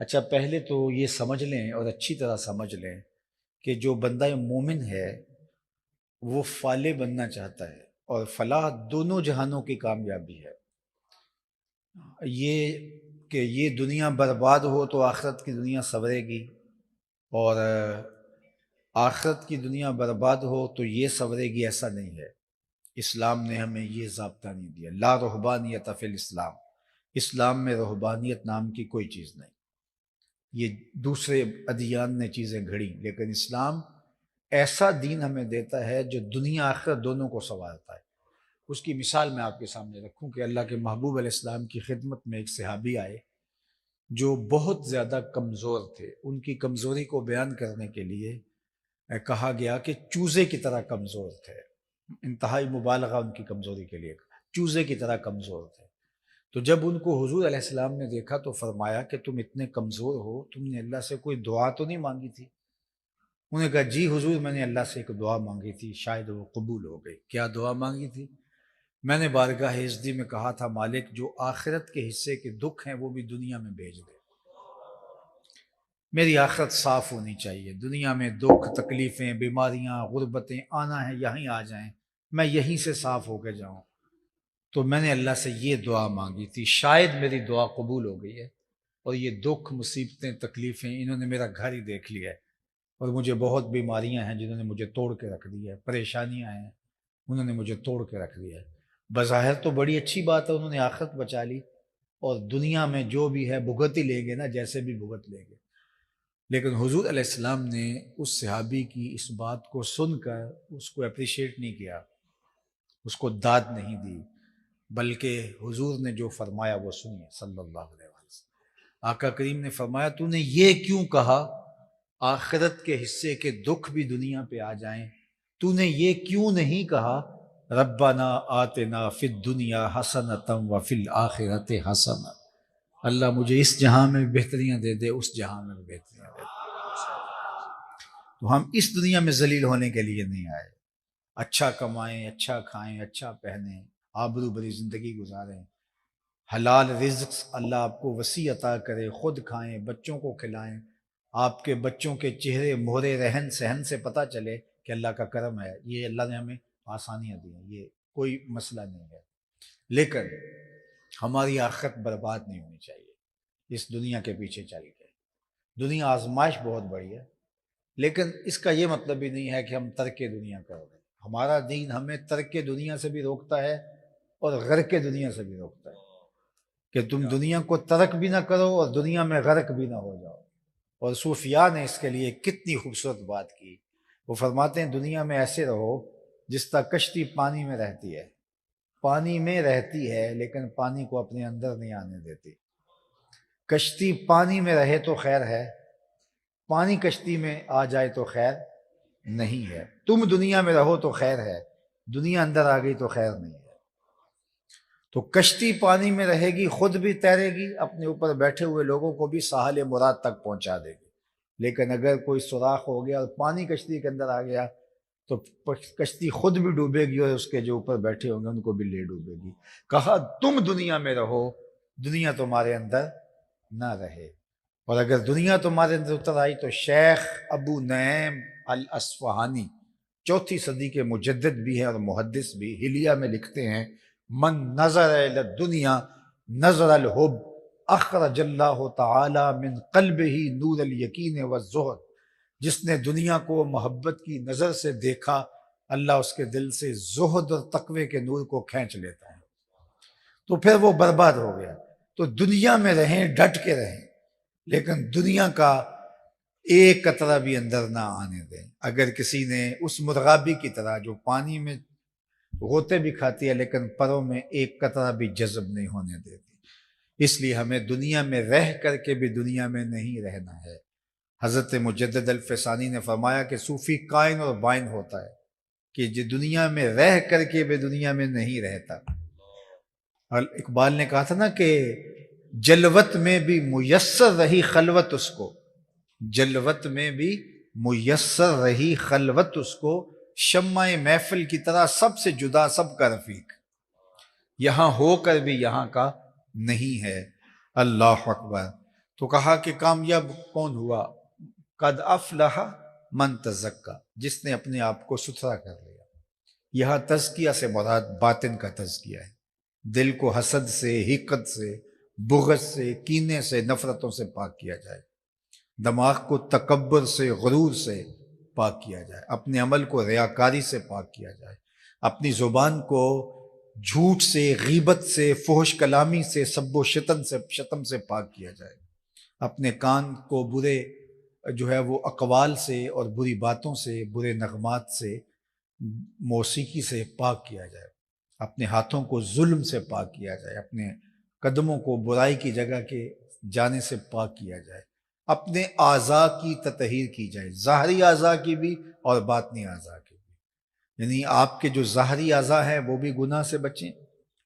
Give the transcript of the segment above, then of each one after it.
اچھا، پہلے تو یہ سمجھ لیں اور اچھی طرح سمجھ لیں کہ جو بندہ مومن ہے وہ فالح بننا چاہتا ہے، اور فلاح دونوں جہانوں کی کامیابی ہے۔ یہ کہ یہ دنیا برباد ہو تو آخرت کی دنیا سنورے گی، اور آخرت کی دنیا برباد ہو تو یہ سنورے گی، ایسا نہیں ہے۔ اسلام نے ہمیں یہ ضابطہ نہیں دیا، لا رہبانیت فی الاسلام، اسلام میں رہبانیت نام کی کوئی چیز نہیں۔ یہ دوسرے ادیان نے چیزیں گھڑی، لیکن اسلام ایسا دین ہمیں دیتا ہے جو دنیا آخرت دونوں کو سنوارتا ہے۔ اس کی مثال میں آپ کے سامنے رکھوں کہ اللہ کے محبوب علیہ السلام کی خدمت میں ایک صحابی آئے جو بہت زیادہ کمزور تھے۔ ان کی کمزوری کو بیان کرنے کے لیے کہا گیا کہ چوزے کی طرح کمزور تھے، انتہائی مبالغہ ان کی کمزوری کے لیے، چوزے کی طرح کمزور تھے۔ تو جب ان کو حضور علیہ السلام نے دیکھا تو فرمایا کہ تم اتنے کمزور ہو، تم نے اللہ سے کوئی دعا تو نہیں مانگی تھی؟ انہوں نے کہا جی حضور، میں نے اللہ سے ایک دعا مانگی تھی، شاید وہ قبول ہو گئی۔ کیا دعا مانگی تھی؟ میں نے بارگاہ عزتی میں کہا تھا مالک جو آخرت کے حصے کے دکھ ہیں وہ بھی دنیا میں بھیج دے، میری آخرت صاف ہونی چاہیے، دنیا میں دکھ تکلیفیں بیماریاں غربتیں آنا ہے یہیں آ جائیں، میں یہیں سے صاف ہو کے جاؤں۔ تو میں نے اللہ سے یہ دعا مانگی تھی، شاید میری دعا قبول ہو گئی ہے، اور یہ دکھ مصیبتیں تکلیفیں انہوں نے میرا گھر ہی دیکھ لیا ہے، اور مجھے بہت بیماریاں ہیں جنہوں نے مجھے توڑ کے رکھ دیا ہے، پریشانیاں ہیں انہوں نے مجھے توڑ کے رکھ دیا ہے۔ بظاہر تو بڑی اچھی بات ہے، انہوں نے آخرت بچا لی، اور دنیا میں جو بھی ہے بھگت ہی لیں گے نا، جیسے بھی بھگت لیں گے۔ لیکن حضور علیہ السلام نے اس صحابی کی اس بات کو سن کر اس کو اپریشیٹ نہیں کیا، اس کو داد نہیں دی، بلکہ حضور نے جو فرمایا وہ سنیے صلی اللہ علیہ وسلم۔ آقا کریم نے فرمایا تو نے یہ کیوں کہا آخرت کے حصے کے دکھ بھی دنیا پہ آ جائیں؟ تو نے یہ کیوں نہیں کہا ربنا آتنا فی الدنیا حسنۃ وفی الآخرۃ حسنہ؟ اللہ مجھے اس جہاں میں بھی بہتریاں دے دے، اس جہاں میں بھی بہتریاں دے دے۔ تو ہم اس دنیا میں ذلیل ہونے کے لیے نہیں آئے، اچھا کمائیں، اچھا کھائیں، اچھا پہنیں، آبرو بری زندگی گزاریں، حلال رزق اللہ آپ کو وسیع عطا کرے، خود کھائیں، بچوں کو کھلائیں، آپ کے بچوں کے چہرے مہرے رہن سہن سے پتہ چلے کہ اللہ کا کرم ہے، یہ اللہ نے ہمیں آسانیاں دی ہیں، یہ کوئی مسئلہ نہیں ہے۔ لیکن ہماری آخرت برباد نہیں ہونی چاہیے اس دنیا کے پیچھے چل کے۔ دنیا آزمائش بہت بڑی ہے، لیکن اس کا یہ مطلب بھی نہیں ہے کہ ہم ترک دنیا کر رہے ہیں۔ ہمارا دین ہمیں ترک دنیا سے بھی روکتا ہے اور غرق دنیا سے بھی روکتا ہے، کہ تم دنیا کو ترک بھی نہ کرو اور دنیا میں غرق بھی نہ ہو جاؤ۔ اور صوفیاء نے اس کے لیے کتنی خوبصورت بات کی، وہ فرماتے ہیں دنیا میں ایسے رہو جس طرح کشتی پانی میں رہتی ہے، پانی میں رہتی ہے لیکن پانی کو اپنے اندر نہیں آنے دیتی۔ کشتی پانی میں رہے تو خیر ہے، پانی کشتی میں آ جائے تو خیر نہیں ہے۔ تم دنیا میں رہو تو خیر ہے، دنیا اندر آ گئی تو خیر نہیں ہے۔ تو کشتی پانی میں رہے گی، خود بھی تیرے گی، اپنے اوپر بیٹھے ہوئے لوگوں کو بھی ساحل مراد تک پہنچا دے گی۔ لیکن اگر کوئی سوراخ ہو گیا اور پانی کشتی کے اندر آ گیا تو کشتی خود بھی ڈوبے گی، اور اس کے جو اوپر بیٹھے ہوں گے ان کو بھی لے ڈوبے گی۔ کہا تم دنیا میں رہو، دنیا تمہارے اندر نہ رہے۔ اور اگر دنیا تمہارے اندر اتر آئی تو شیخ ابو نعیم الاصفہانی 4 صدی کے مجدد بھی ہیں اور محدث بھی، حلیہ میں لکھتے ہیں من نظر الی الدنیا نظر الحب اخرج اللہ تعالی من قلبہ نور الیقین والزہد۔ جس نے دنیا کو محبت کی نظر سے دیکھا، اللہ اس کے دل سے زہد اور تقوی کے نور کو کھینچ لیتا ہے، تو پھر وہ برباد ہو گیا۔ تو دنیا میں رہیں، ڈٹ کے رہیں، لیکن دنیا کا ایک قطرہ بھی اندر نہ آنے دیں۔ اگر کسی نے اس مرغابی کی طرح جو پانی میں غوطے بھی کھاتی ہے لیکن پروں میں ایک قطرہ بھی جذب نہیں ہونے دیتی، اس لیے ہمیں دنیا میں رہ کر کے بھی دنیا میں نہیں رہنا ہے۔ حضرت مجدد الفسانی نے فرمایا کہ صوفی قائن اور بائن ہوتا ہے، کہ جو دنیا میں رہ کر کے بھی دنیا میں نہیں رہتا۔ اور اقبال نے کہا تھا نا کہ جلوت میں بھی میسر رہی خلوت اس کو، جلوت میں بھی میسر رہی خلوت اس کو، شمع محفل کی طرح سب سے جدا سب کا رفیق، یہاں ہو کر بھی یہاں کا نہیں ہے۔ اللہ اکبر۔ تو کہا کہ کامیاب کون ہوا؟ قد افلح من تزکا، جس نے اپنے آپ کو ستھرا کر لیا۔ یہاں تزکیہ سے مراد باطن کا تزکیہ ہے، دل کو حسد سے، حقد سے، بغض سے، کینے سے، نفرتوں سے پاک کیا جائے، دماغ کو تکبر سے، غرور سے پاک کیا جائے، اپنے عمل کو ریاکاری سے پاک کیا جائے، اپنی زبان کو جھوٹ سے، غیبت سے، فحش کلامی سے، سب و شتم سے پاک کیا جائے، اپنے کان کو برے جو ہے وہ اقوال سے اور بری باتوں سے، برے نغمات سے، موسیقی سے پاک کیا جائے، اپنے ہاتھوں کو ظلم سے پاک کیا جائے، اپنے قدموں کو برائی کی جگہ کے جانے سے پاک کیا جائے، اپنے اعضاء کی تطہیر کی جائے، ظاہری اعضاء کی بھی اور باطنی اعضاء کی بھی، یعنی آپ کے جو ظاہری اعضاء ہیں وہ بھی گناہ سے بچیں،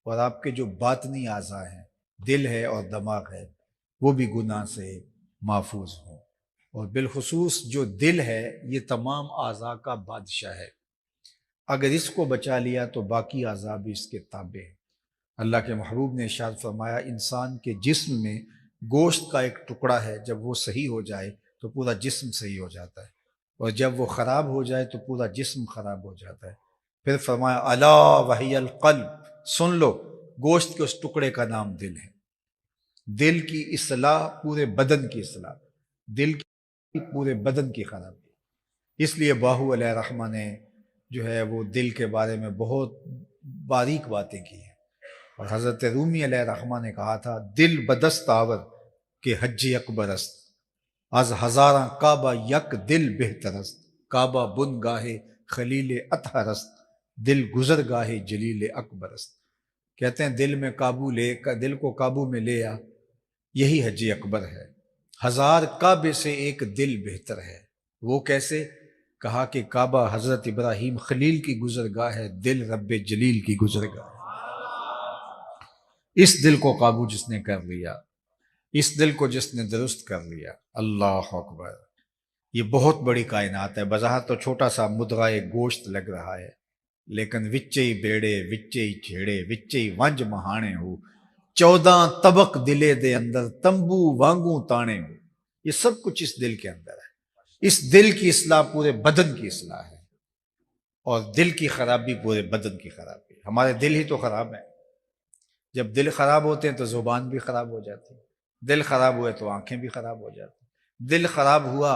اور آپ کے جو باطنی اعضاء ہیں، دل ہے اور دماغ ہے، وہ بھی گناہ سے محفوظ ہوں۔ اور بالخصوص جو دل ہے یہ تمام اعضاء کا بادشاہ ہے، اگر اس کو بچا لیا تو باقی اعضاء بھی اس کے تابع ہیں۔ اللہ کے محبوب نے ارشاد فرمایا انسان کے جسم میں گوشت کا ایک ٹکڑا ہے، جب وہ صحیح ہو جائے تو پورا جسم صحیح ہو جاتا ہے، اور جب وہ خراب ہو جائے تو پورا جسم خراب ہو جاتا ہے۔ پھر فرمایا الا وہی القلب، سن لو گوشت کے اس ٹکڑے کا نام دل ہے۔ دل کی اصلاح پورے بدن کی اصلاح، دل کی پورے بدن کی خرابی۔ اس لیے باہو علیہ الرحمہ نے جو ہے وہ دل کے بارے میں بہت باریک باتیں کی ہیں، اور حضرت رومی علیہ الرحمہ نے کہا تھا دل بدست آور کہ حج اکبر است، از ہزاراں کعبہ یک دل بہتر است، کعبہ بن گاہے خلیل اطہر است، دل گزر گاہے جلیل اکبر است۔ کہتے ہیں دل کو قابو میں لے آ، یہی حج اکبر ہے، ہزار کعبے سے ایک دل بہتر ہے۔ وہ کیسے؟ کہا کہ کعبہ حضرت ابراہیم خلیل کی گزرگاہ ہے، دل رب جلیل کی گزرگاہ ہے۔ اس دل کو قابو جس نے کر لیا، اس دل کو جس نے درست کر لیا، اللہ اکبر۔ یہ بہت بڑی کائنات ہے، بظاہر تو چھوٹا سا مدغہ گوشت لگ رہا ہے، لیکن وچے ہی بیڑے، وچے ہی چھیڑے، وچے ہی ونج مہانے ہو، 14 طبق دلے دے اندر تمبو وانگوں تانے ہو۔ یہ سب کچھ اس دل کے اندر ہے۔ اس دل کی اصلاح پورے بدن کی اصلاح ہے، اور دل کی خرابی پورے بدن کی خرابی۔ ہمارے دل ہی تو خراب ہے، جب دل خراب ہوتے ہیں تو زبان بھی خراب ہو جاتی ہے، دل خراب ہوئے تو آنکھیں بھی خراب ہو جاتی ہیں، دل خراب ہوا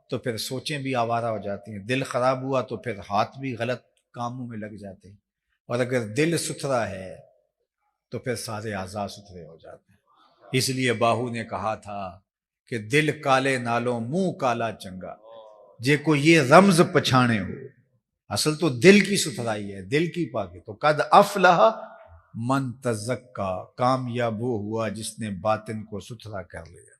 تو پھر سوچیں بھی آوارہ ہو جاتی ہیں، دل خراب ہوا تو پھر ہاتھ بھی غلط کاموں میں لگ جاتے ہیں، اور اگر دل ستھرا ہے تو پھر سارے اعضاء ستھرے ہو جاتے ہیں۔ اس لیے باہو نے کہا تھا کہ دل کالے نالوں منہ کالا چنگا، جے کو یہ رمز پچھانے ہو۔ اصل تو دل کی ستھرائی ہے، دل کی پاکی۔ تو قد افلح من تزکا، کامیاب وہ ہوا جس نے باطن کو ستھرا کر لیا۔